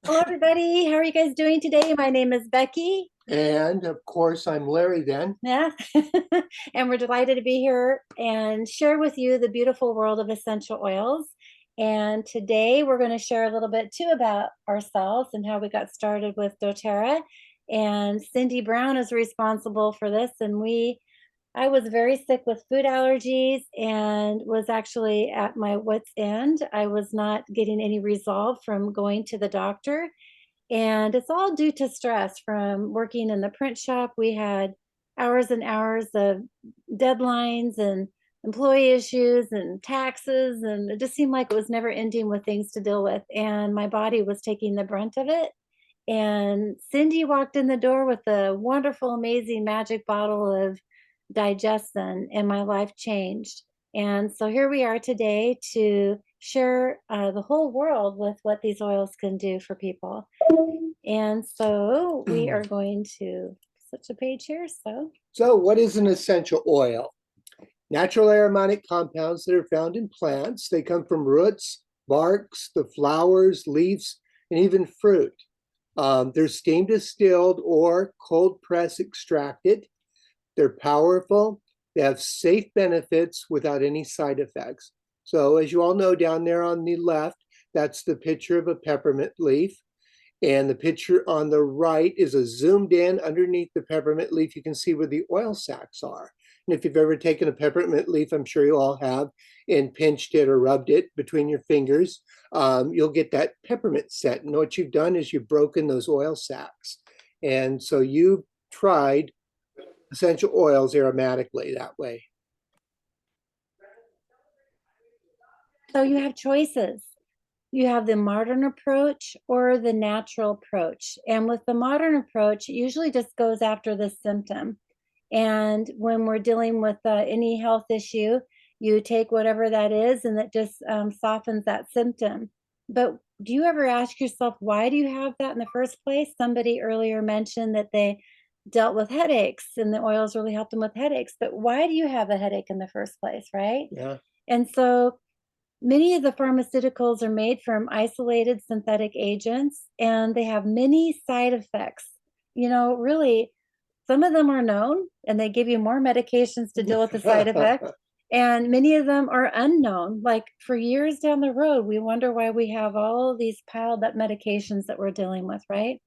Hello, everybody. How are you guys doing today? My name is Becky. And of course, I'm Larry then. Yeah. And we're delighted to be here and share with you the beautiful world of essential oils. And today we're going to share a little bit too about ourselves and how we got started with doTERRA. And Cindy Brown is responsible for this. I was very sick with food allergies and was actually at my wit's end. I was not getting any resolve from going to the doctor. And it's all due to stress from working in the print shop. We had hours and hours of deadlines and employee issues and taxes. And it just seemed like it was never ending with things to deal with. And my body was taking the brunt of it. And Cindy walked in the door with a wonderful, amazing magic bottle of digestion, and my life changed. And so here we are today to share the whole world with what these oils can do for people. And so we are going to switch a page here. So, what is an essential oil? Natural aromatic compounds that are found in plants. They come from roots, barks, the flowers, leaves, and even fruit. They're steam distilled or cold press extracted. They're powerful. They have safe benefits without any side effects. So, as you all know, down there on the left, that's the picture of a peppermint leaf. And the picture on the right is a zoomed in underneath the peppermint leaf. You can see where the oil sacs are. And if you've ever taken a peppermint leaf, I'm sure you all have, and pinched it or rubbed it between your fingers, you'll get that peppermint scent. And what you've done is you've broken those oil sacs. And so you've tried essential oils aromatically that way. So you have choices. You have the modern approach or the natural approach. And with the modern approach, it usually just goes after the symptom. And when we're dealing with any health issue, you take whatever that is and that just softens that symptom. But do you ever ask yourself, why do you have that in the first place? Somebody earlier mentioned that they dealt with headaches and the oils really helped them with headaches. But why do you have a headache in the first place, right? Yeah. And so many of the pharmaceuticals are made from isolated synthetic agents, and they have many side effects. Really, some of them are known, and they give you more medications to deal with the side effects. And many of them are unknown. Like for years down the road, we wonder why we have all these piled up medications that we're dealing with, right?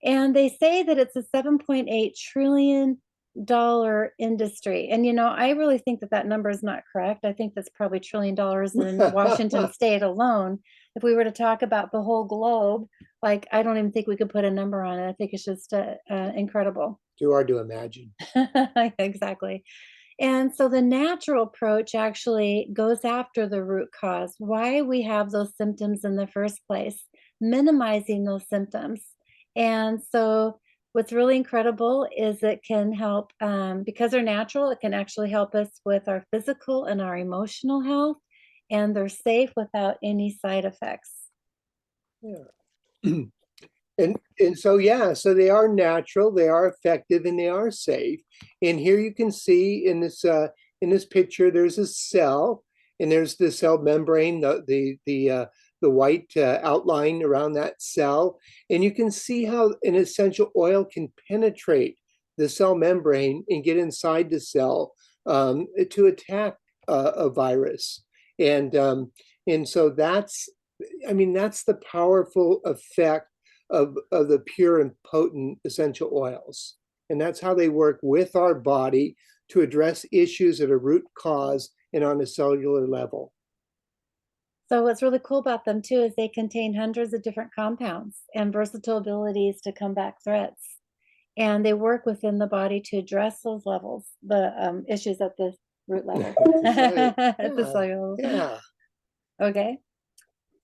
And they say that it's a $7.8 trillion industry. And, I really think that that number is not correct. I think that's probably $1 trillion in Washington state alone. If we were to talk about the whole globe, like, I don't even think we could put a number on it. I think it's just incredible. Too hard to imagine. Exactly. And so the natural approach actually goes after the root cause, why we have those symptoms in the first place, minimizing those symptoms. And so what's really incredible is it can help, because they're natural, it can actually help us with our physical and our emotional health, and they're safe without any side effects. Yeah. And so yeah, so they are natural, they are effective, and they are safe. And here you can see in this picture, there's a cell, and there's the cell membrane, the white outline around that cell, and you can see how an essential oil can penetrate the cell membrane and get inside the cell to attack a virus. And so that's, I mean, that's the powerful effect of the pure and potent essential oils. And that's how they work with our body to address issues at a root cause and on a cellular level. So what's really cool about them too is they contain hundreds of different compounds and versatile abilities to combat threats. And they work within the body to address those levels, the issues at the root level. At the cellular level. Yeah. Okay.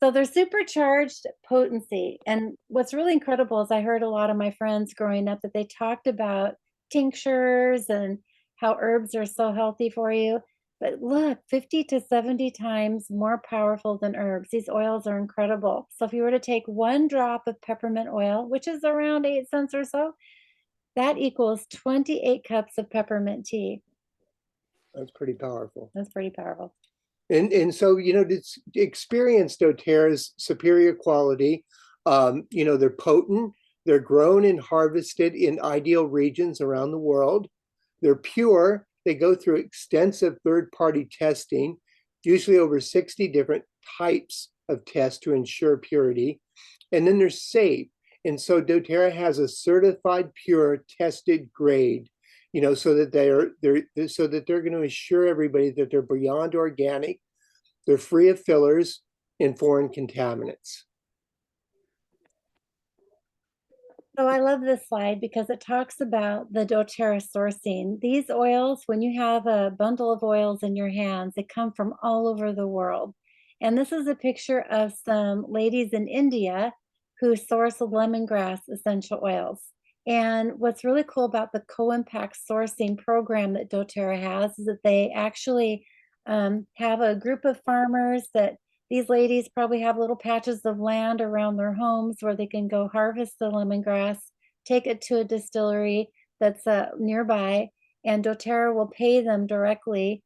So they're supercharged potency. And what's really incredible is I heard a lot of my friends growing up that they talked about tinctures and how herbs are so healthy for you. But look, 50 to 70 times more powerful than herbs. These oils are incredible. So if you were to take 1 drop of peppermint oil, which is around 8 cents or so, that equals 28 cups of peppermint tea. That's pretty powerful. That's pretty powerful. And so, it's experienced doTERRA's superior quality. They're potent. They're grown and harvested in ideal regions around the world. They're pure. They go through extensive third-party testing, usually over 60 different types of tests to ensure purity. And then they're safe. And so doTERRA has a certified pure tested grade, so that they're going to assure everybody that they're beyond organic, they're free of fillers and foreign contaminants. So I love this slide because it talks about the doTERRA sourcing. These oils, when you have a bundle of oils in your hands, they come from all over the world. And this is a picture of some ladies in India who source lemongrass essential oils. And what's really cool about the co-impact sourcing program that doTERRA has is that they actually have a group of farmers that these ladies probably have little patches of land around their homes where they can go harvest the lemongrass, take it to a distillery that's nearby, and doTERRA will pay them directly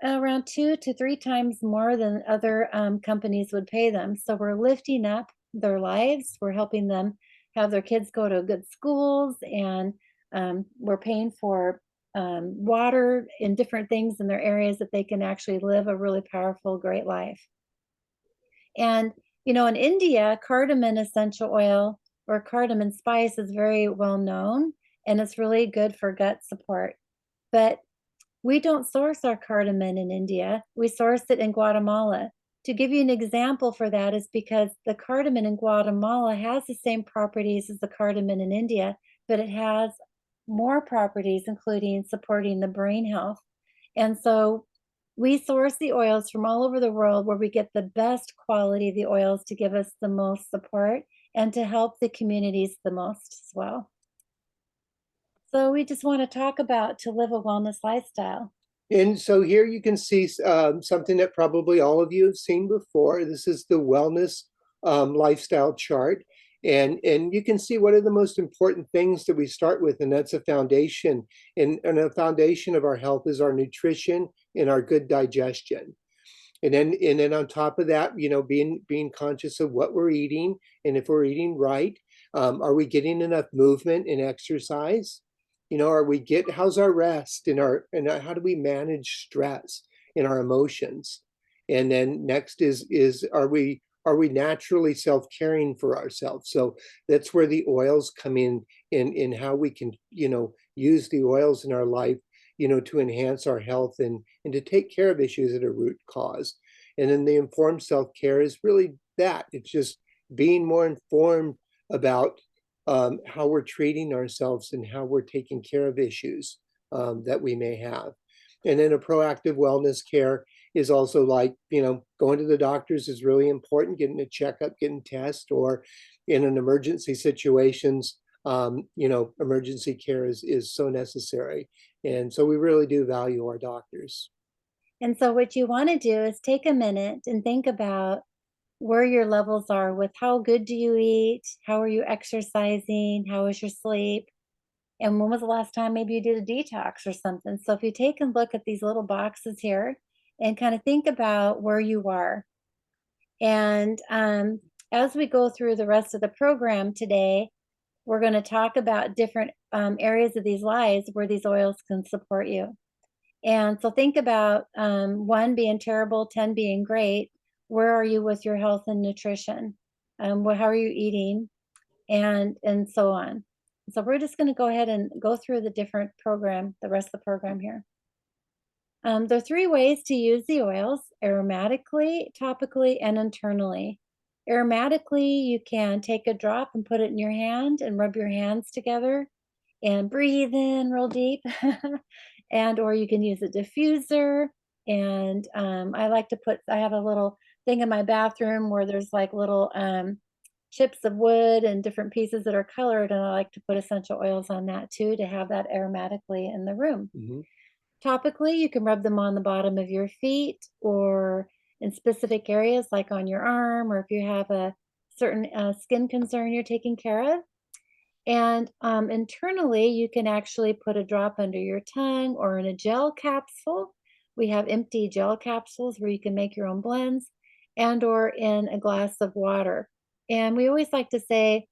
around 2 to 3 times more than other companies would pay them. So we're lifting up their lives. We're helping them have their kids go to good schools, and we're paying for water and different things in their areas that they can actually live a really powerful, great life. And, in India, cardamom essential oil or cardamom spice is very well known, and it's really good for gut support. But we don't source our cardamom in India. We source it in Guatemala. To give you an example for that is because the cardamom in Guatemala has the same properties as the cardamom in India, but it has more properties, including supporting the brain health. And so we source the oils from all over the world where we get the best quality of the oils to give us the most support and to help the communities the most as well. So we just want to talk about to live a wellness lifestyle. And so here you can see something that probably all of you have seen before. This is the wellness lifestyle chart. And you can see what are the most important things that we start with, and that's a foundation. And a foundation of our health is our nutrition and our good digestion. And then on top of that, being conscious of what we're eating, and if we're eating right, are we getting enough movement and exercise? How's our rest, and how do we manage stress in our emotions? And then next is are we naturally self-caring for ourselves? So that's where the oils come in how we can, use the oils in our life, to enhance our health and to take care of issues at a root cause. And then the informed self-care is really that. It's just being more informed about how we're treating ourselves and how we're taking care of issues that we may have. And then a proactive wellness care is also like, going to the doctors is really important, getting a checkup, getting tests, or in an emergency situations, emergency care is so necessary. And so we really do value our doctors. And so what you want to do is take a minute and think about where your levels are with how good do you eat? How are you exercising? How is your sleep? And when was the last time maybe you did a detox or something? So if you take a look at these little boxes here and kind of think about where you are. And as we go through the rest of the program today, we're going to talk about different areas of these lives where these oils can support you. And so think about 1 being terrible, 10 being great. Where are you with your health and nutrition? How are you eating? And so on. So we're just going to go ahead and go through the rest of the program here. There are 3 ways to use the oils: aromatically, topically, and internally. Aromatically, you can take a drop and put it in your hand and rub your hands together and breathe in real deep. And or you can use a diffuser. And I have a little thing in my bathroom where there's like little chips of wood and different pieces that are colored, and I like to put essential oils on that too to have that aromatically in the room. Mhm. Topically, you can rub them on the bottom of your feet or in specific areas like on your arm, or if you have a certain skin concern you're taking care of. And internally, you can actually put a drop under your tongue or in a gel capsule. We have empty gel capsules where you can make your own blends, and or in a glass of water. And we always like to say,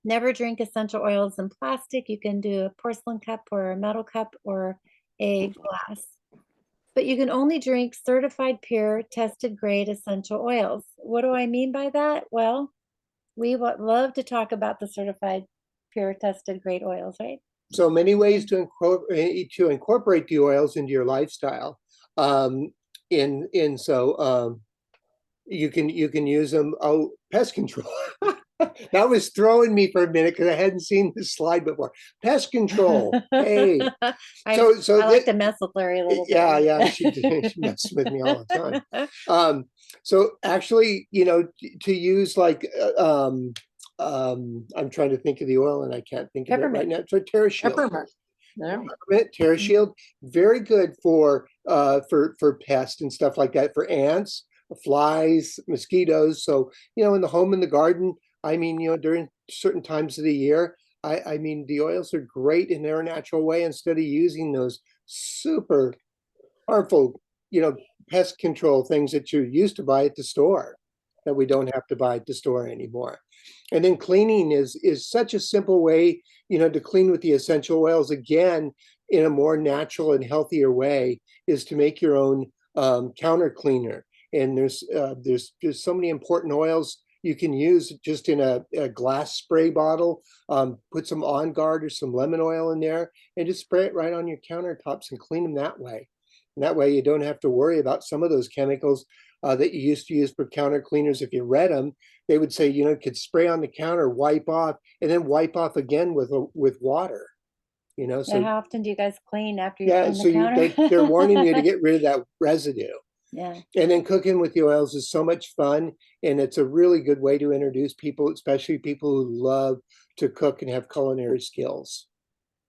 never drink essential oils in plastic. You can do a porcelain cup or a metal cup or a glass. But you can only drink certified pure, tested grade essential oils. What do I mean by that? Well, we would love to talk about the certified pure, tested grade oils, right? So many ways to incorporate the oils into your lifestyle. In so you can use them. Oh, pest control. That was throwing me for a minute because I hadn't seen this slide before. Pest control. Hey, I so like to mess with Larry a little bit. yeah, she messes with me all the time. So actually, to use like I'm trying to think of the oil and I can't think of it right now. So Terra Shield. Peppermint. Yeah. Terra Shield, very good for pests and stuff like that, for ants, flies, mosquitoes. So, in the home and the garden, I mean, during certain times of the year, I mean, the oils are great in their natural way instead of using those super harmful, pest control things that you used to buy at the store that we don't have to buy at the store anymore. And then cleaning is such a simple way, to clean with the essential oils again in a more natural and healthier way is to make your own counter cleaner. And there's so many important oils you can use just in a glass spray bottle. Put some On Guard or some lemon oil in there and just spray it right on your countertops and clean them that way. And that way you don't have to worry about some of those chemicals that you used to use for counter cleaners. If you read them, they would say, could spray on the counter, wipe off, and then wipe off again with water. So how often do you guys clean after you yeah, clean so the counter? they're warning you to get rid of that residue. Yeah. And then cooking with the oils is so much fun, and it's a really good way to introduce people, especially people who love to cook and have culinary skills.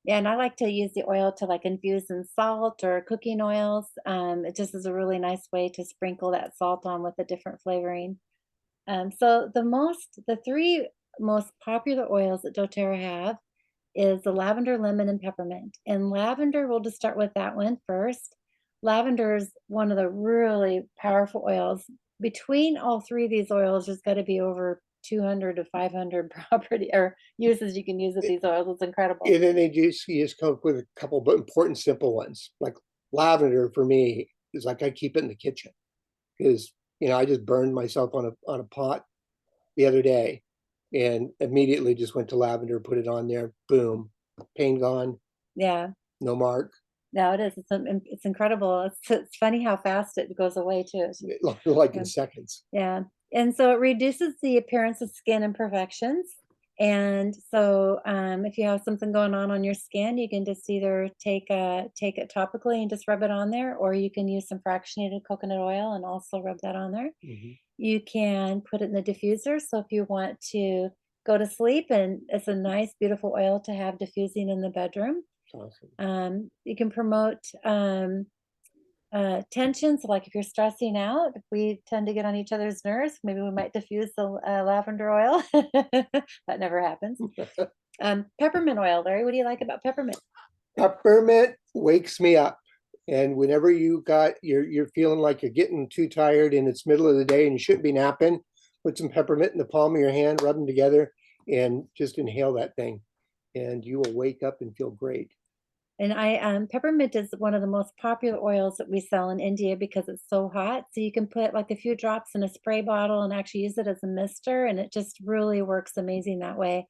Yeah, and I like to use the oil to like infuse in salt or cooking oils. It just is a really nice way to sprinkle that salt on with a different flavoring. So the three most popular oils that doTERRA have is the lavender, lemon, and peppermint. And lavender, we'll just start with that one first. Lavender is one of the really powerful oils. Between all three of these oils, there's got to be over 200 to 500 property or uses you can use with these oils. It's incredible. And then you just come up with a couple of important simple ones. Like lavender for me is like I keep it in the kitchen because I just burned myself on a pot the other day and immediately just went to lavender, put it on there, boom, pain gone. Yeah. No mark. No, it is. It's incredible. It's funny how fast it goes away too. Like in seconds. Yeah. And so it reduces the appearance of skin imperfections. And so if you have something going on your skin, you can just either take it topically and just rub it on there, or you can use some fractionated coconut oil and also rub that on there. Mm-hmm. You can put it in the diffuser. So if you want to go to sleep, and it's a nice, beautiful oil to have diffusing in the bedroom. Awesome. You can promote tension. So like if you're stressing out, if we tend to get on each other's nerves, maybe we might diffuse the lavender oil. That never happens. Peppermint oil, Larry, what do you like about peppermint? Peppermint wakes me up. And whenever you're feeling like you're getting too tired and it's middle of the day and you shouldn't be napping, put some peppermint in the palm of your hand, rub them together, and just inhale that thing. And you will wake up and feel great. And peppermint is one of the most popular oils that we sell in India because it's so hot. So you can put like a few drops in a spray bottle and actually use it as a mister, and it just really works amazing that way.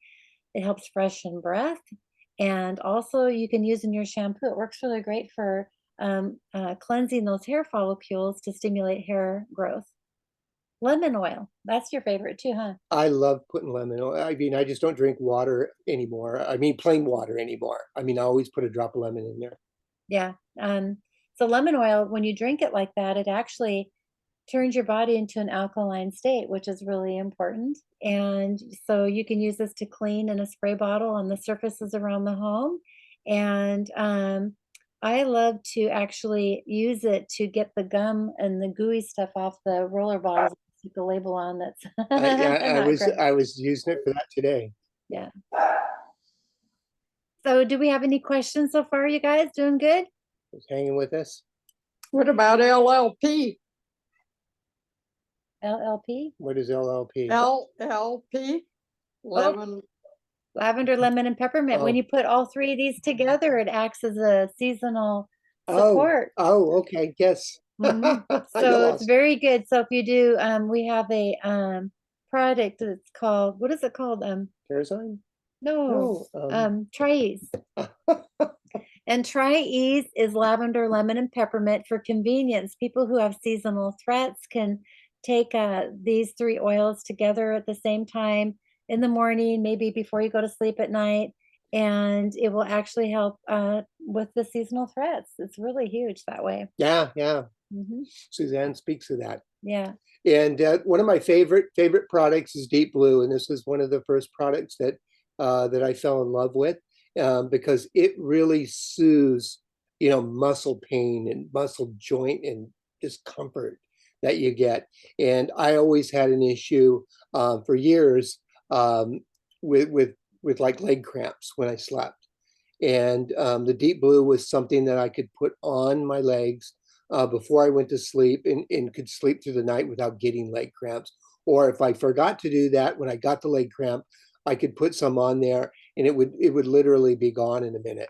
It helps freshen breath, and also you can use in your shampoo. It works really great for cleansing those hair follicles to stimulate hair growth. Lemon oil, that's your favorite too, huh? I love putting lemon oil. I mean, I just don't drink water anymore. I mean, plain water anymore. I mean, I always put a drop of lemon in there. Yeah. So lemon oil, when you drink it like that, it actually turns your body into an alkaline state, which is really important. And so you can use this to clean in a spray bottle on the surfaces around the home. And I love to actually use it to get the gum and the gooey stuff off the roller bottles. Keep the label on that's I was using it for that today. Yeah. So do we have any questions so far, you guys? Doing good? Was hanging with us. What about LLP? LLP? What is LLP? LLP, Oh, lemon. lavender, lemon, and peppermint. When Oh, you put all three of these together, it acts as a seasonal oh, support. oh, okay, yes. Mhm. You So it's lost. very good. So if you do, we have a product that's called, what is it called? Parazyme? No, No. Tri-Ease. And Tri-Ease is lavender, lemon, and peppermint for convenience. People who have seasonal threats can take these three oils together at the same time in the morning, maybe before you go to sleep at night, and it will actually help with the seasonal threats. It's really huge that way. Yeah, yeah. Hmm. Suzanne speaks of that. Yeah. And one of my favorite products is Deep Blue, and this was one of the first products that I fell in love with because it really soothes, muscle pain and muscle joint and discomfort that you get. And I always had an issue for years um, with like leg cramps when I slept. And the Deep Blue was something that I could put on my legs before I went to sleep and could sleep through the night without getting leg cramps. Or if I forgot to do that, when I got the leg cramp, I could put some on there and it would literally be gone in a minute.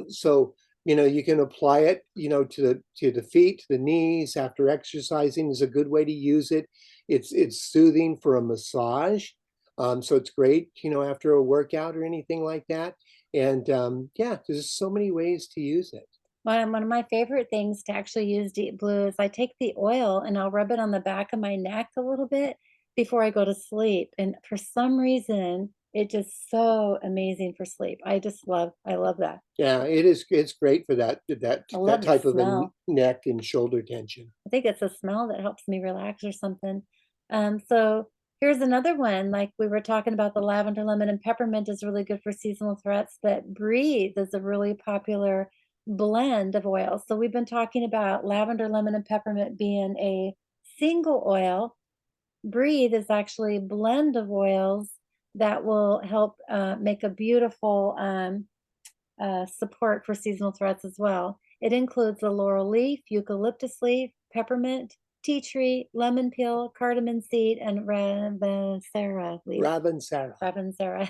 So you can apply it, to the feet, to the knees after exercising is a good way to use it. It's soothing for a massage. So it's great, after a workout or anything like that. And yeah, there's so many ways to use it. One of my favorite things to actually use Deep Blue is I take the oil and I'll rub it on the back of my neck a little bit before I go to sleep. And for some reason, it's just so amazing for sleep. I love that. Yeah, it is. It's great for that that I that love the type of a smell. neck and shoulder tension. I think it's a smell that helps me relax or something. So here's another one. Like we were talking about, the lavender, lemon, and peppermint is really good for seasonal threats, but Breathe is a really popular blend of oils. So we've been talking about lavender, lemon, and peppermint being a single oil. Breathe is actually a blend of oils that will help make a beautiful support for seasonal threats as well. It includes the laurel leaf, eucalyptus leaf, peppermint, tea tree, lemon peel, cardamom seed, and ravensara leaf. Raven Sarah. Ravensara.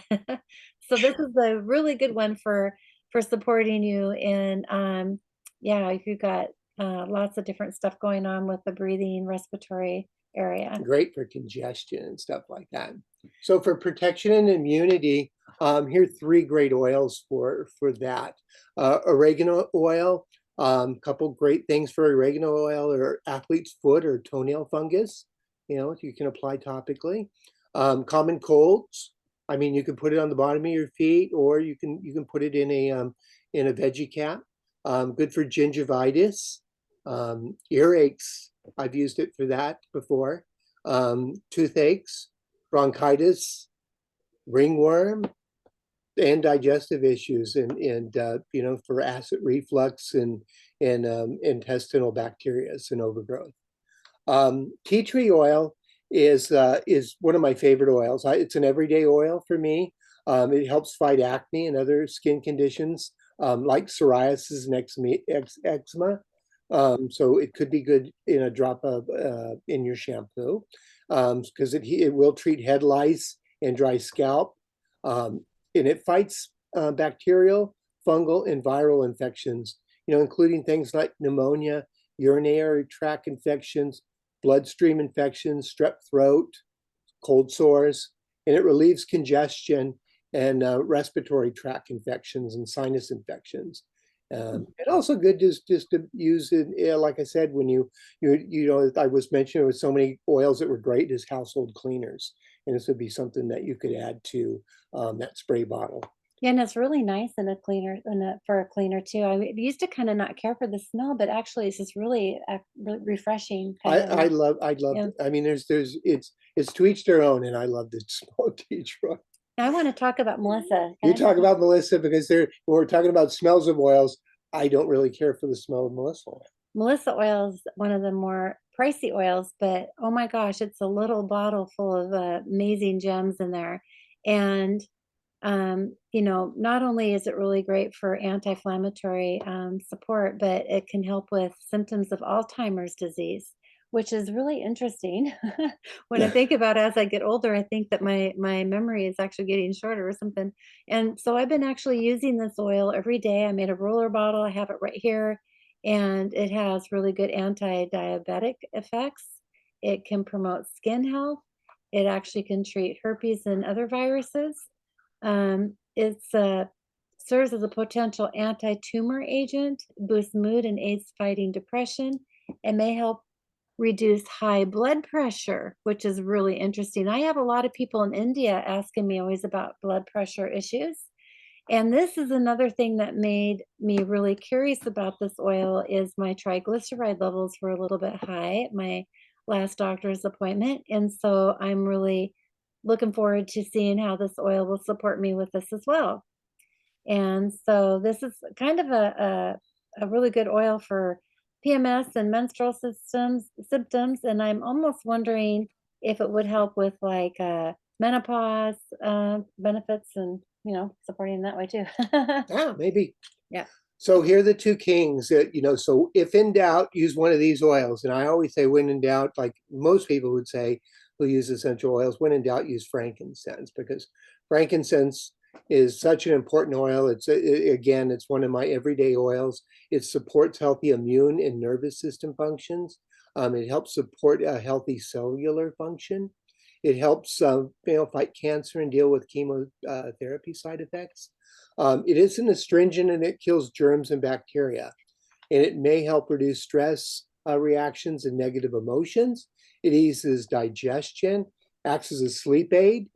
So this is a really good one for supporting you in yeah, if you've got lots of different stuff going on with the breathing, respiratory area. Great for congestion and stuff like that. So for protection and immunity, here are three great oils for that. Oregano oil. Couple great things for oregano oil or athlete's foot or toenail fungus. You can apply topically. Common colds. I mean, you can put it on the bottom of your feet, or you can put it in a veggie cap. Good for gingivitis, earaches. I've used it for that before. Toothaches, bronchitis, ringworm, and digestive issues, and for acid reflux and intestinal bacteria and overgrowth. Tea tree oil is one of my favorite oils. It's an everyday oil for me. It helps fight acne and other skin conditions like psoriasis and eczema. So it could be good in a drop of in your shampoo because it will treat head lice and dry scalp, and it fights bacterial, fungal, and viral infections. Including things like pneumonia, urinary tract infections, bloodstream infections, strep throat, cold sores, and it relieves congestion and respiratory tract infections and sinus infections. And also good just to use it, like I said, when I was mentioning with so many oils that were great as household cleaners, and this would be something that you could add to that spray bottle. Yeah, and it's really nice in a cleaner for a cleaner too. I used to kind of not care for the smell, but actually it's just really refreshing kind I of. love I love Yeah. I mean there's it's to each their own, and I love the smell of tea tree. I want to talk about Melissa. You talk about Melissa because when we're talking about smells of oils, I don't really care for the smell of Melissa oil. Melissa oil is one of the more pricey oils, but oh my gosh, it's a little bottle full of amazing gems in there. And not only is it really great for anti-inflammatory support, but it can help with symptoms of Alzheimer's disease, which is really interesting. When I think about as I get older, I think that my memory is actually getting shorter or something. And so I've been actually using this oil every day. I made a roller bottle. I have it right here, and it has really good anti-diabetic effects. It can promote skin health. It actually can treat herpes and other viruses. It's serves as a potential anti-tumor agent, boosts mood, and aids fighting depression. It may help reduce high blood pressure, which is really interesting. I have a lot of people in India asking me always about blood pressure issues. And this is another thing that made me really curious about this oil is my triglyceride levels were a little bit high at my last doctor's appointment. And so I'm really looking forward to seeing how this oil will support me with this as well. And so this is kind of a really good oil for PMS and menstrual symptoms. And I'm almost wondering if it would help with like menopause benefits and supporting that way too. Yeah, maybe. Yeah. So here are the two kings. So if in doubt, use one of these oils. And I always say, when in doubt, like most people would say, who use essential oils, when in doubt, use frankincense, because frankincense is such an important oil. Again, it's one of my everyday oils. It supports healthy immune and nervous system functions. It helps support a healthy cellular function. It helps fight cancer and deal with chemotherapy side effects. It is an astringent and it kills germs and bacteria. And it may help reduce stress reactions and negative emotions. It eases digestion, acts as a sleep aid,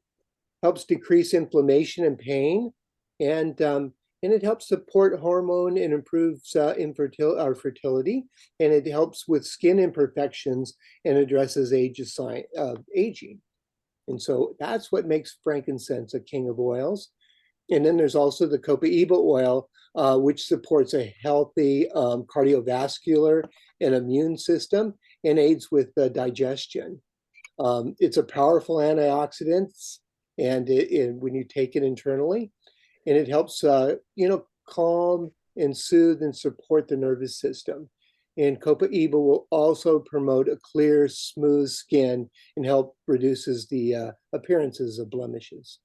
helps decrease inflammation and pain, and it helps support hormone and improves fertility, and it helps with skin imperfections and addresses aging. And so that's what makes frankincense a king of oils. And then there's also the copaiba oil, which supports a healthy cardiovascular and immune system and aids with digestion. It's a powerful antioxidant, and when you take it internally, and it helps, calm and soothe and support the nervous system. And copaiba will also promote a clear, smooth skin and help reduces the appearances of blemishes.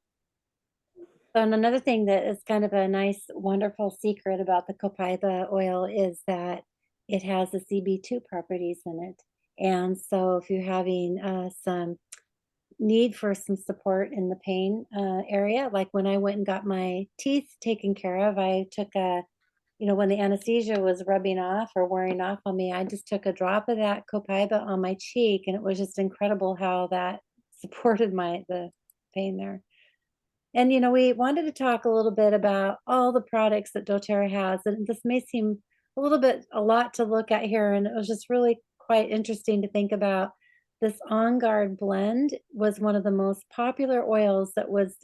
And another thing that is kind of a nice, wonderful secret about the copaiba oil is that it has the CB2 properties in it. And so if you're having some need for some support in the pain area, like when I went and got my teeth taken care of, I took when the anesthesia was rubbing off or wearing off on me, I just took a drop of that copaiba on my cheek, and it was just incredible how that supported the pain there. And, we wanted to talk a little bit about all the products that doTERRA has. And this may seem a lot to look at here. And it was just really quite interesting to think about. This On Guard blend was one of the most popular oils that was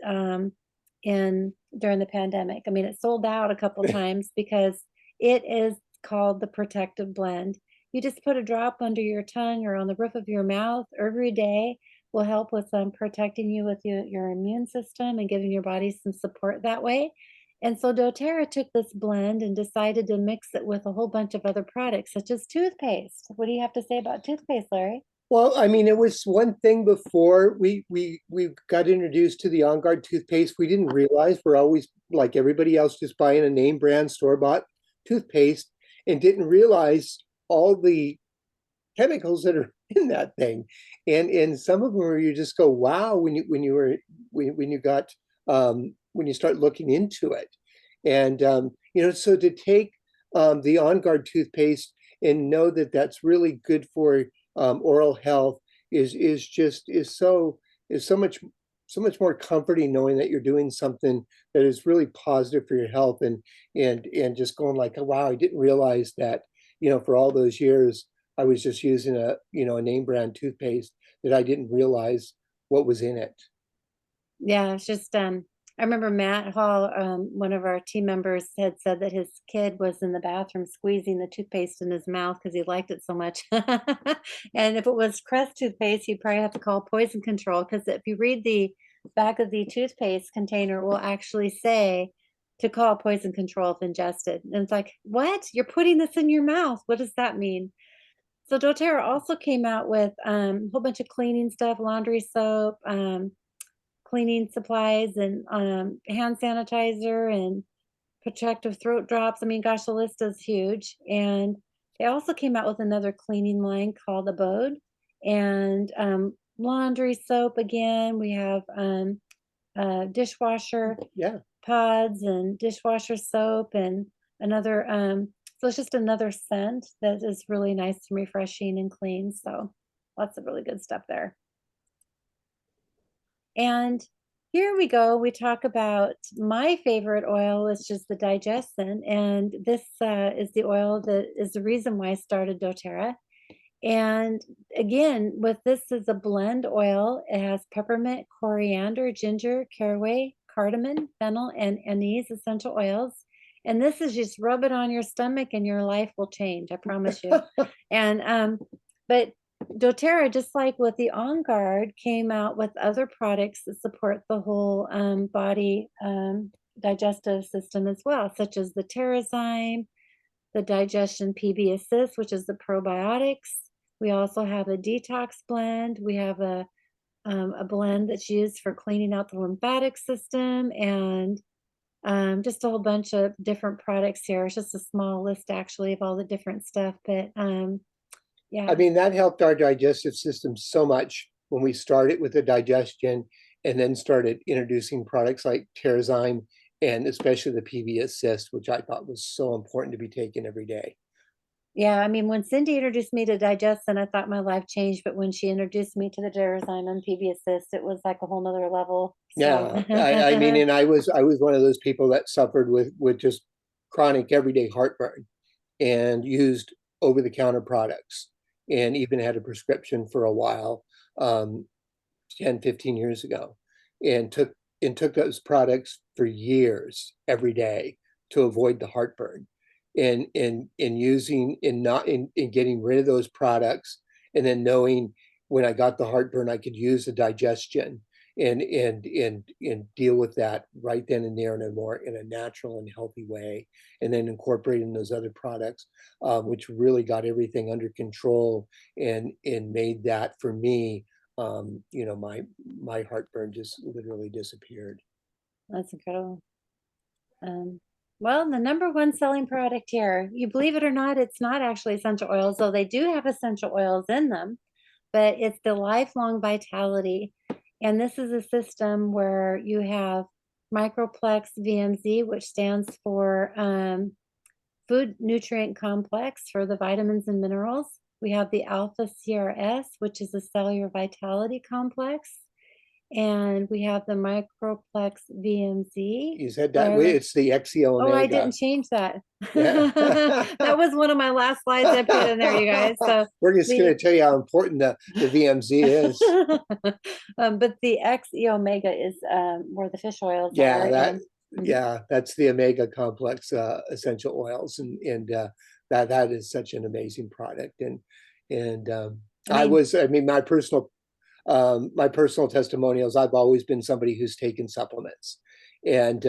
in during the pandemic. I mean, it sold out a couple times because it is called the protective blend. You just put a drop under your tongue or on the roof of your mouth every day will help with protecting you with your immune system and giving your body some support that way. And so doTERRA took this blend and decided to mix it with a whole bunch of other products, such as toothpaste. What do you have to say about toothpaste, Larry? Well, I mean, it was one thing before we got introduced to the On Guard toothpaste. We didn't realize we're always like everybody else, just buying a name brand store bought toothpaste, and didn't realize all the chemicals that are in that thing. And some of them where you just go, wow, when you start looking into it. And so to take the On Guard toothpaste and know that that's really good for oral health is so much more comforting, knowing that you're doing something that is really positive for your health, and just going like, oh, wow, I didn't realize that, for all those years I was just using a name brand toothpaste that I didn't realize what was in it. Yeah, it's just I remember Matt Hall, one of our team members, had said that his kid was in the bathroom squeezing the toothpaste in his mouth because he liked it so much. And if it was Crest toothpaste, you'd probably have to call poison control, because if you read the back of the toothpaste container, it will actually say to call poison control if ingested. And it's like, what? You're putting this in your mouth. What does that mean? So doTERRA also came out with a whole bunch of cleaning stuff, laundry soap, cleaning supplies, and hand sanitizer, and protective throat drops. I mean, gosh, the list is huge. And they also came out with another cleaning line called Abode, and laundry soap again. We have dishwasher Yeah. pods and dishwasher soap, and another so it's just another scent that is really nice and refreshing and clean. So lots of really good stuff there. And here we go. We talk about my favorite oil, which is the digestin. And this is the oil that is the reason why I started doTERRA. And again, with this is a blend oil. It has peppermint, coriander, ginger, caraway, cardamom, fennel, and anise essential oils. And this is just rub it on your stomach and your life will change. I promise you. And but doTERRA, just like with the On Guard, came out with other products that support the whole body digestive system as well, such as the Terrazyme, the Digestion PB Assist, which is the probiotics. We also have a detox blend. We have a blend that's used for cleaning out the lymphatic system, and just a whole bunch of different products here. It's just a small list actually of all the different stuff, but I yeah. mean, that helped our digestive system so much when we started with the digestion and then started introducing products like Terrazyme and especially the PB Assist, which I thought was so important to be taken every day. Yeah, I mean, when Cindy introduced me to Digestin, I thought my life changed, but when she introduced me to the Terrazyme and PB Assist, it was like a whole nother level. So Yeah, I mean, and I was one of those people that suffered with just chronic everyday heartburn and used over-the-counter products and even had a prescription for a while, um, 10, 15 years ago, and took those products for years every day to avoid the heartburn, and in using in not in getting rid of those products, and then knowing when I got the heartburn I could use the digestion and deal with that right then and there in a more in a natural and healthy way, and then incorporating those other products, which really got everything under control and made that for me, my heartburn just literally disappeared. that's incredible. Um, well, the number one selling product here, you believe it or not, it's not actually essential oils, though they do have essential oils in them, but it's the lifelong vitality. And this is a system where you have microplex VMZ, which stands for food nutrient complex for the vitamins and minerals. We have the alpha CRS, which is a cellular vitality complex. And we have the microplex VMZ, You said that way, where it's the XE oh, I omega. didn't change that. Yeah. That was one of my last slides I put in there, you guys. So We're just going the to tell you how important the VMZ is. but the XE omega is where the fish oils are, Yeah, that and mhm. yeah, that's the omega complex essential oils, and that is such an amazing product. And I mean, I mean, my personal testimonials, I've always been somebody who's taken supplements, and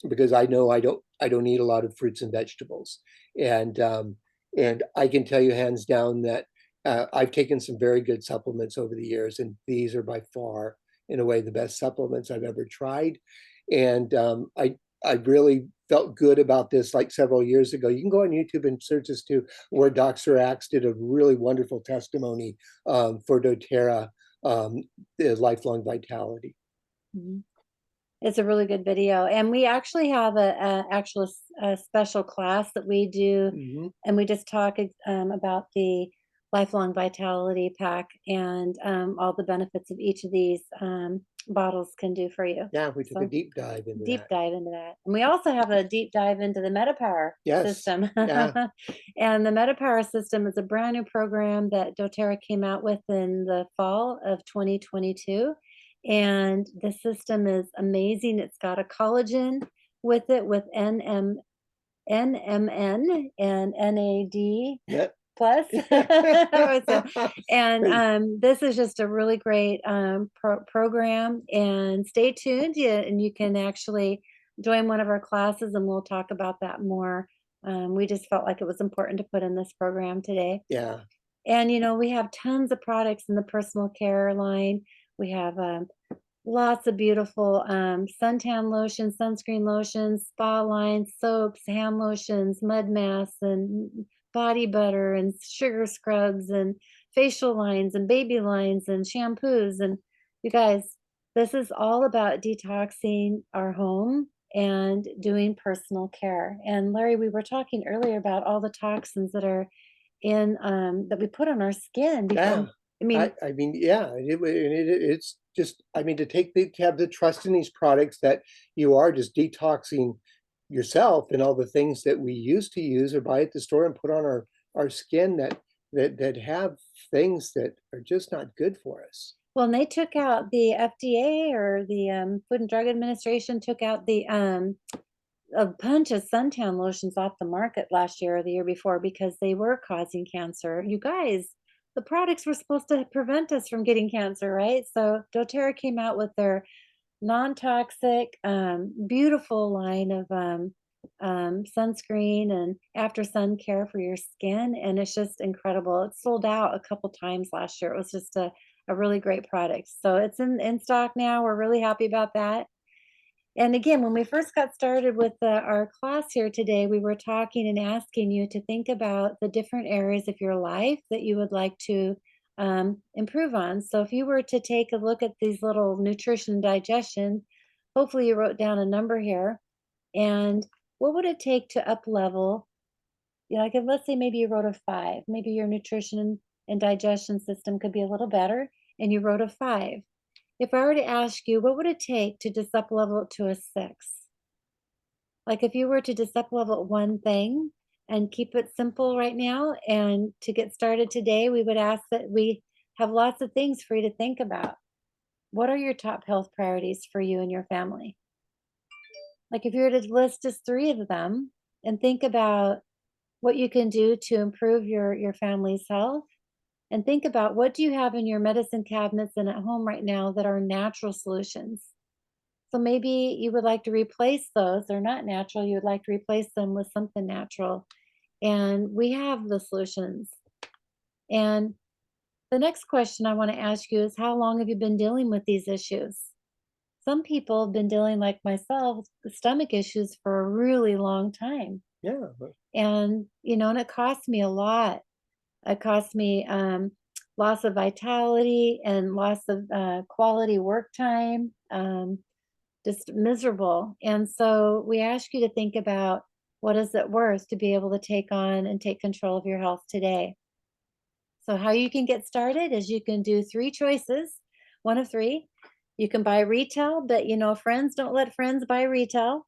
because I know I don't eat a lot of fruits and vegetables, and um, and I can tell you hands down that I've taken some very good supplements over the years, and these are by far, in a way, the best supplements I've ever tried. And I really felt good about this like several years ago. You can go on YouTube and search this too, where Dr. Axe did a really wonderful testimony for doTERRA, the lifelong vitality. mhm. It's a really good video, and we actually have a special class that we do, Hmm. and we just talk about the lifelong vitality pack and all the benefits of each of these bottles can do for you. Yeah, we took a So deep dive into deep that. dive into that, and we also have a deep dive into the MetaPower Yes. system. Yeah. And the MetaPower system is a brand new program that doTERRA came out with in the fall of 2022, and the system is amazing. It's got a collagen with it with NMN and NAD Yeah. plus. And this is just a really great program. And stay tuned, yeah, and you can actually join one of our classes, and we'll talk about that more. We just felt like it was important to put in this program today. Yeah. And, we have tons of products in the personal care line. We have lots of beautiful suntan lotions, sunscreen lotions, spa lines, soaps, hand lotions, mud masks, and body butter, and sugar scrubs, and facial lines, and baby lines, and shampoos. And you guys, this is all about detoxing our home and doing personal care. And Larry, we were talking earlier about all the toxins that are in that we put on our skin before. Yeah. I mean, I mean, yeah, it's just, I mean, to have the trust in these products that you are just detoxing yourself and all the things that we used to use or buy at the store and put on our skin that have things that are just not good for us. well, and they took out the FDA, or the Food and Drug Administration took out the a bunch of suntan lotions off the market last year or the year before because they were causing cancer. You guys, the products were supposed to prevent us from getting cancer, right? So doTERRA came out with their non-toxic, beautiful line of sunscreen and after sun care for your skin, and it's just incredible. It sold out a couple times last year. It was just a really great product. So it's in stock now. We're really happy about that. And again, when we first got started with our class here today, we were talking and asking you to think about the different areas of your life that you would like to improve on. So if you were to take a look at these little nutrition and digestion, hopefully you wrote down a number here. And what would it take to up level? Like if, let's say maybe you wrote a 5, maybe your nutrition and digestion system could be a little better, and you wrote a 5. If I were to ask you, what would it take to just up level it to a 6? Like if you were to just up level one thing and keep it simple right now, and to get started today, we would ask that we have lots of things for you to think about. What are your top health priorities for you and your family? Like if you were to list just 3 of them and think about what you can do to improve your family's health, and think about what do you have in your medicine cabinets and at home right now that are natural solutions. So maybe you would like to replace those. They're not natural. You would like to replace them with something natural. And we have the solutions. And the next question I want to ask you is, how long have you been dealing with these issues? Some people have been dealing, like myself, with stomach issues for a really long time. Yeah. And it cost me a lot. It cost me loss of vitality and loss of quality work time. Just miserable. And so we ask you to think about, what is it worth to be able to take on and take control of your health today? So how you can get started is you can do 3 choices, one of 3. You can buy retail, but friends don't let friends buy retail.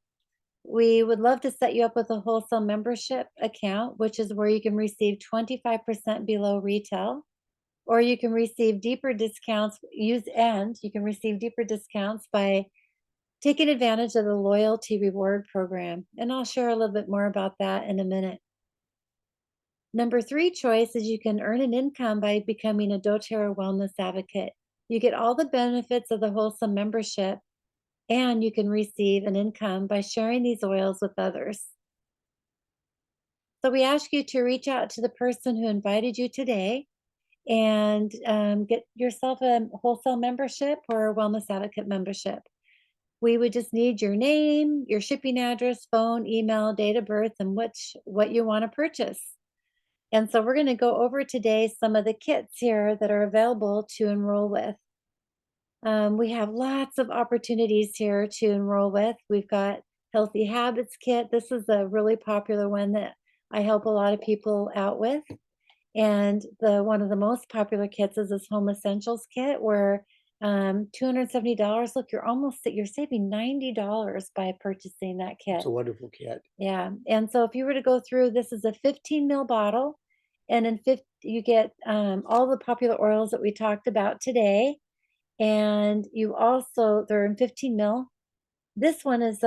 We would love to set you up with a wholesale membership account, which is where you can receive 25% below retail, or you can receive deeper discounts. You can receive deeper discounts by taking advantage of the loyalty reward program. And I'll share a little bit more about that in a minute. Number 3 choice is you can earn an income by becoming a doTERRA wellness advocate. You get all the benefits of the wholesome membership, and you can receive an income by sharing these oils with others. So we ask you to reach out to the person who invited you today and get yourself a wholesale membership or a wellness advocate membership. We would just need your name, your shipping address, phone, email, date of birth, and what you want to purchase. And so we're going to go over today some of the kits here that are available to enroll with. We have lots of opportunities here to enroll with. We've got Healthy Habits Kit. This is a really popular one that I help a lot of people out with. And one of the most popular kits is this Home Essentials Kit, where $270. Look, you're saving $90 by purchasing that It's kit. a wonderful kit. Yeah. And so if you were to go through, this is a 15 ml bottle, and in 50, you get all the popular oils that we talked about today. And they're in 15 ml. This one is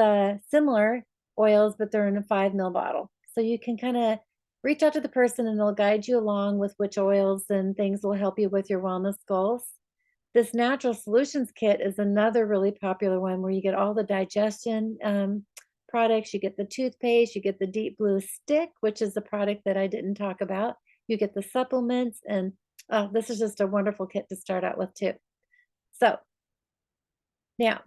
similar oils, but they're in a 5 ml bottle. So you can kind of reach out to the person and they'll guide you along with which oils and things will help you with your wellness goals. This Natural Solutions Kit is another really popular one where you get all the digestion products. You get the toothpaste, you get the Deep Blue Stick, which is the product that I didn't talk about. You get the supplements, and oh, this is just a wonderful kit to start out with too. So now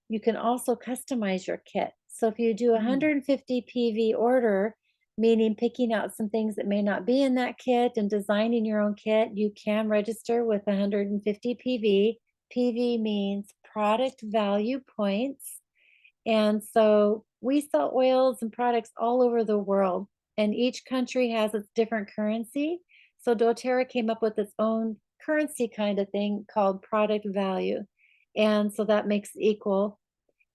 you can also customize your kit. So if you do a Mm. 150 PV order, meaning picking out some things that may not be in that kit and designing your own kit, you can register with 150 PV. PV means product value points. And so we sell oils and products all over the world, and each country has its different currency. So doTERRA came up with its own currency kind of thing called product value. And so that makes it equal.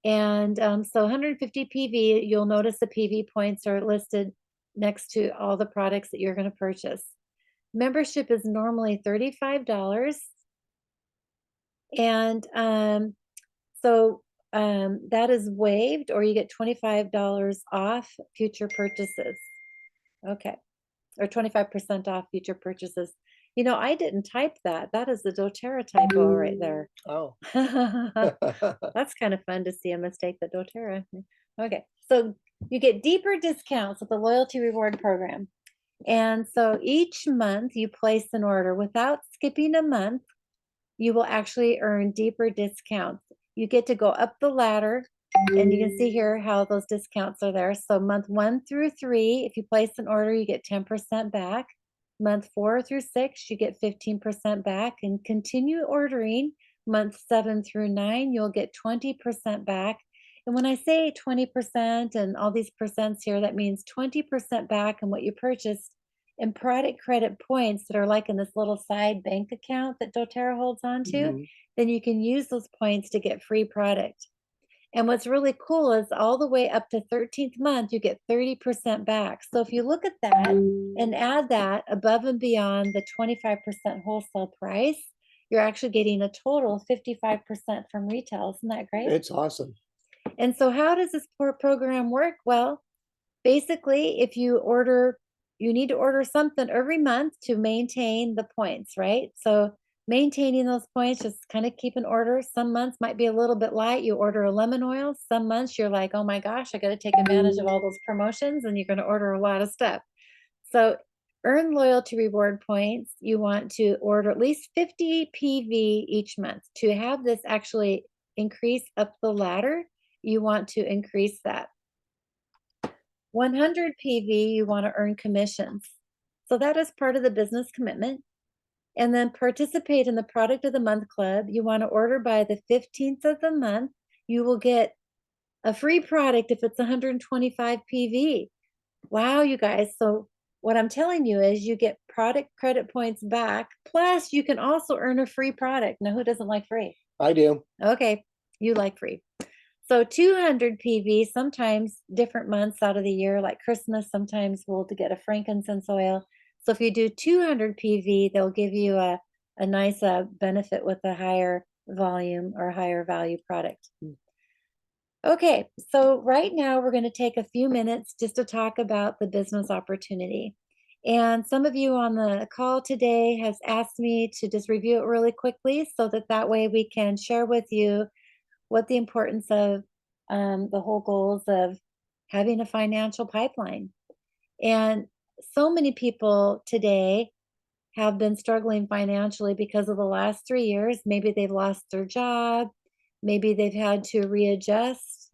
And so 150 PV, you'll notice the PV points are listed next to all the products that you're going to purchase. Membership is normally $35. And so that is waived, or you get $25 off future purchases. Okay. Or 25% off future purchases. You know, I didn't type that. That is the doTERRA typo right there. Oh. That's kind of fun to see a mistake that doTERRA. Okay. So you get deeper discounts with the loyalty reward program. And so each month you place an order without skipping a month, you will actually earn deeper discounts. You get to go up the ladder, and you can see here how those discounts are there. So month 1 through 3, if you place an order, you get 10% back. Month 4 through 6, you get 15% back, and continue ordering. Month 7 through 9, you'll get 20% back. And when I say 20% and all these percents here, that means 20% back on what you purchased and product credit points that are like in this little side bank account that doTERRA holds on to, Mhm. then you can use those points to get free product. And what's really cool is all the way up to 13th month, you get 30% back. So if you look at that and add that above and beyond the 25% wholesale price, you're actually getting a total of 55% from retail. Isn't that great? It's awesome. And so how does this program work? Well, basically, if you order, you need to order something every month to maintain the points, right? So maintaining those points, just kind of keep an order. Some months might be a little bit light. You order a lemon oil. Some months you're like, oh my gosh, I got to take advantage of all those promotions, and you're going to order a lot of stuff. So earn loyalty reward points. You want to order at least 50 PV each month. To have this actually increase up the ladder, you want to increase that. 100 PV, you want to earn commissions. So that is part of the business commitment. And then participate in the product of the month club. You want to order by the 15th of the month. You will get a free product if it's 125 PV. Wow, you guys. So what I'm telling you is you get product credit points back. Plus, you can also earn a free product. Now, who doesn't like free? I do. Okay, you like free. So 200 PV, sometimes different months out of the year, like Christmas, sometimes we'll get a frankincense oil. So if you do 200 PV, they'll give you a nice benefit with a higher volume or higher value product. Okay, so right now we're going to take a few minutes just to talk about the business opportunity. And some of you on the call today has asked me to just review it really quickly so that way we can share with you what the importance of the whole goals of having a financial pipeline. And so many people today have been struggling financially because of the last 3 years. Maybe they've lost their job, maybe they've had to readjust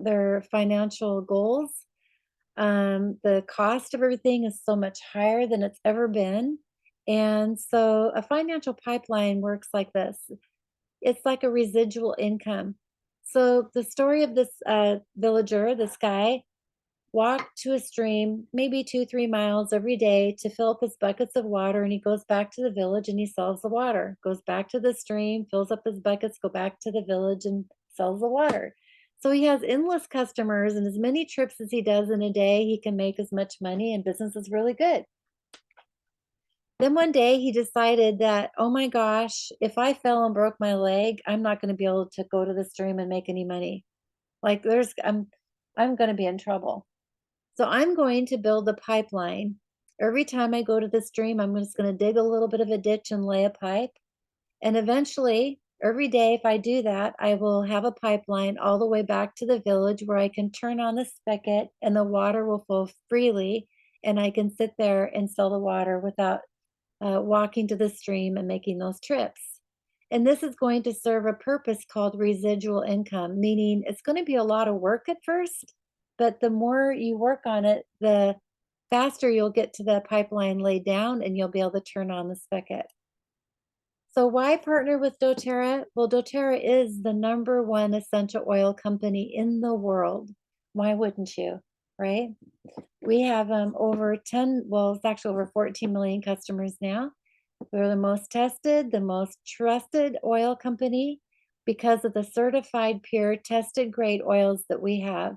their financial goals. The cost of everything is so much higher than it's ever been. And so a financial pipeline works like this. It's like a residual income. So the story of this villager, this guy, walked to a stream, maybe 2, 3 miles every day to fill up his buckets of water, and he goes back to the village and he sells the water. Goes back to the stream, fills up his buckets, go back to the village and sells the water. So he has endless customers, and as many trips as he does in a day, he can make as much money, and business is really good. Then one day he decided that, oh my gosh, if I fell and broke my leg, I'm not going to be able to go to the stream and make any money. Like I'm going to be in trouble. So I'm going to build a pipeline. Every time I go to the stream, I'm just going to dig a little bit of a ditch and lay a pipe. And eventually, every day, if I do that, I will have a pipeline all the way back to the village where I can turn on the spigot and the water will flow freely and I can sit there and sell the water without walking to the stream and making those trips. And this is going to serve a purpose called residual income, meaning it's going to be a lot of work at first, but the more you work on it, the faster you'll get to the pipeline laid down and you'll be able to turn on the spigot. So why partner with doTERRA? Well, doTERRA is the #1 essential oil company in the world. Why wouldn't you, right? We have over 10, well, it's actually over 14 million customers now. We're the most tested, the most trusted oil company because of the certified pure tested grade oils that we have.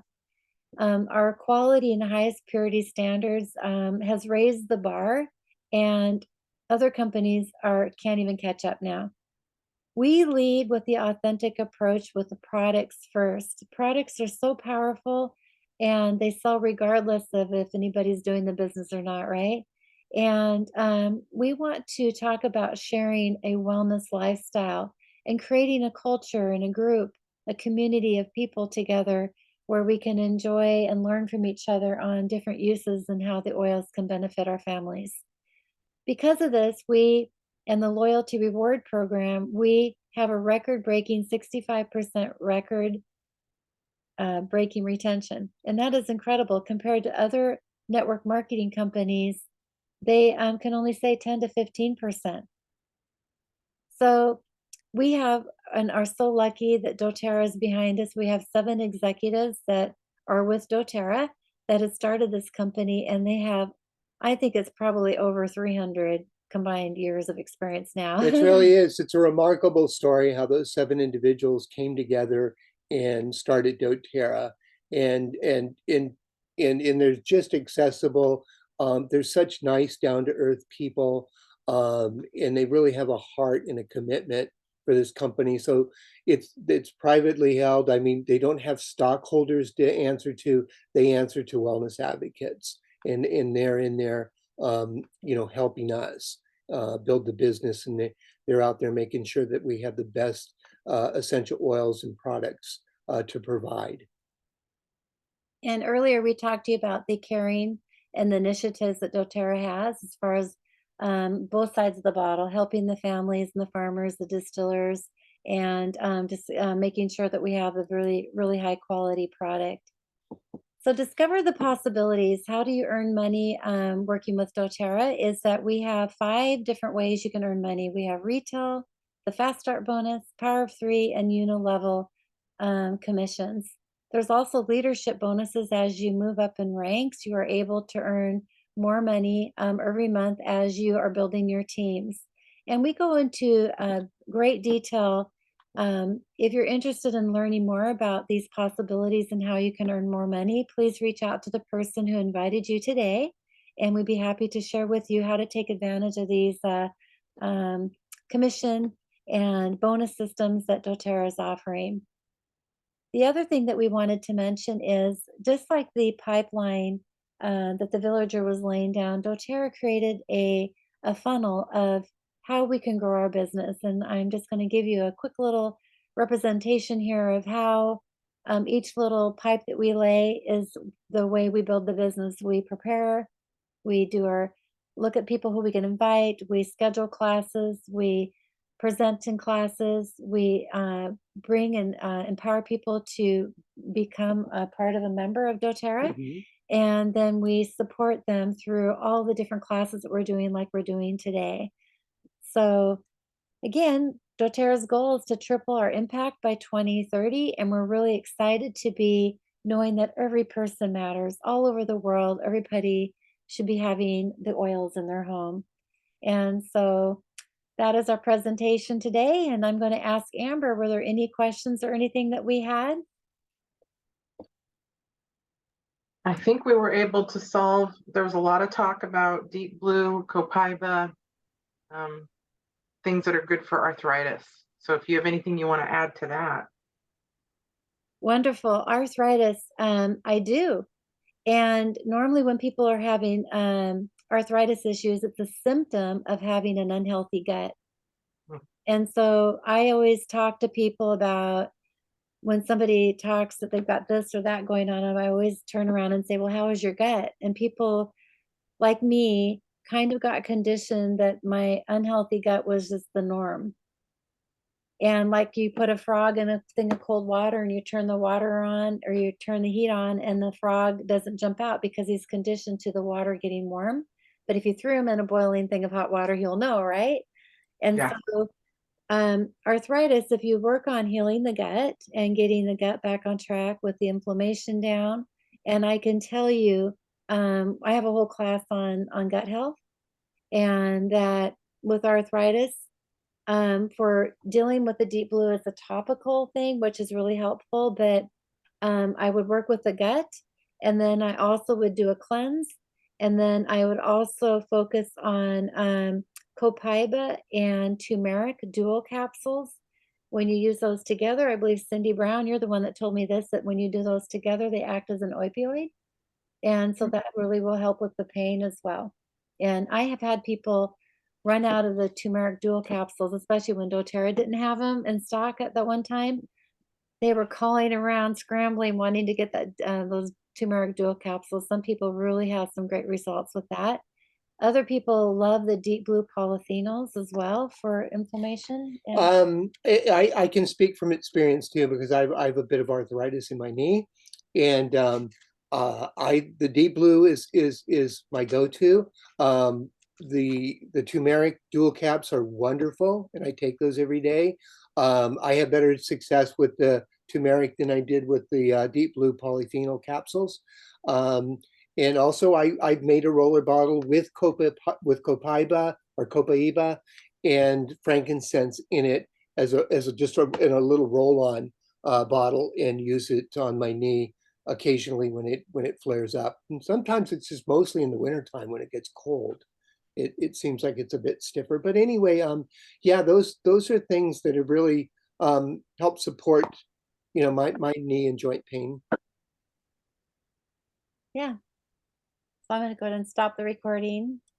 Our quality and highest purity standards has raised the bar, and other companies can't even catch up now. We lead with the authentic approach with the products first. Products are so powerful and they sell regardless of if anybody's doing the business or not, right? And we want to talk about sharing a wellness lifestyle and creating a culture and a group, a community of people together where we can enjoy and learn from each other on different uses and how the oils can benefit our families. Because of this, we and the loyalty reward program, we have a record-breaking 65% record breaking retention. And that is incredible compared to other network marketing companies. They can only say 10 to 15%. So we have and are so lucky that doTERRA is behind us. We have 7 executives that are with doTERRA that have started this company, and they have, I think it's probably over 300 combined years of experience It now. really is. It's a remarkable story how those 7 individuals came together and started doTERRA. And they're just accessible. They're such nice, down-to-earth people, and they really have a heart and a commitment for this company. So it's privately held. I mean, they don't have stockholders to answer to. They answer to wellness advocates, and they're in there, helping us build the business, and they're out there making sure that we have the best essential oils and products to provide. And earlier we talked to you about the caring and the initiatives that doTERRA has as far as both sides of the bottle, helping the families and the farmers, the distillers, and just making sure that we have a really, really high quality product. So discover the possibilities. How do you earn money working with doTERRA? Is that we have 5 different ways you can earn money. We have retail, the fast start bonus, power of 3, and level commissions. There's also leadership bonuses as you move up in ranks. You are able to earn more money every month as you are building your teams. And we go into great detail. If you're interested in learning more about these possibilities and how you can earn more money, please reach out to the person who invited you today, and we'd be happy to share with you how to take advantage of these um, commission and bonus systems that doTERRA is offering. The other thing that we wanted to mention is just like the pipeline that the villager was laying down, doTERRA created a funnel of how we can grow our business. And I'm just going to give you a quick little representation here of how each little pipe that we lay is the way we build the business. We prepare, we do our look at people who we can invite, we schedule classes, we present in classes, we bring and empower people to become a part of a member of doTERRA. Mhm. And then we support them through all the different classes that we're doing, like we're doing today. So, again, doTERRA's goal is to triple our impact by 2030. And we're really excited to be knowing that every person matters all over the world. Everybody should be having the oils in their home. And so, that is our presentation today, and I'm going to ask Amber, were there any questions or anything that we had? I think we were able to solve, there was a lot of talk about deep blue, copaiba, um, things that are good for arthritis. So if you have anything you want to add to that. Wonderful. Arthritis, I do. And normally when people are having arthritis issues, it's a symptom of having an unhealthy gut. Hmm. And so I always talk to people about when somebody talks that they've got this or that going on, I always turn around and say, well, how is your gut? And people like me, kind of got conditioned that my unhealthy gut was just the norm. And like you put a frog in a thing of cold water and you turn the water on or you turn the heat on and the frog doesn't jump out because he's conditioned to the water getting warm. But if you threw him in a boiling thing of hot water, he'll know, right? And Yeah. so arthritis, if you work on healing the gut and getting the gut back on track with the inflammation down, and I can tell you, I have a whole class on gut health, and that with arthritis, for dealing with the deep blue as a topical thing, which is really helpful. But I would work with the gut, and then I also would do a cleanse, and then I would also focus on copaiba and turmeric dual capsules. When you use those together, I believe Cindy Brown, you're the one that told me this, that when you do those together, they act as an opioid. And so that really will help with the pain as well. And I have had people run out of the turmeric dual capsules, especially when doTERRA didn't have them in stock at that one time. They were calling around, scrambling, wanting to get that those turmeric dual capsules. Some people really have some great results with that. Other people love the deep blue polyphenols as well for inflammation. And I can speak from experience too, because I have a bit of arthritis in my knee, and the deep blue is my go-to. The turmeric dual caps are wonderful, and I take those every day. I have better success with the turmeric than I did with the deep blue polyphenol capsules. And also, I've made a roller bottle with copaiba or copaiba and frankincense in it as a just in a little roll-on bottle, and use it on my knee occasionally when it flares up. And sometimes it's just mostly in the wintertime when it gets cold. It seems like it's a bit stiffer. But anyway, yeah, those are things that have really helped support, my knee and joint pain. yeah, so I'm going to go ahead and stop the recording.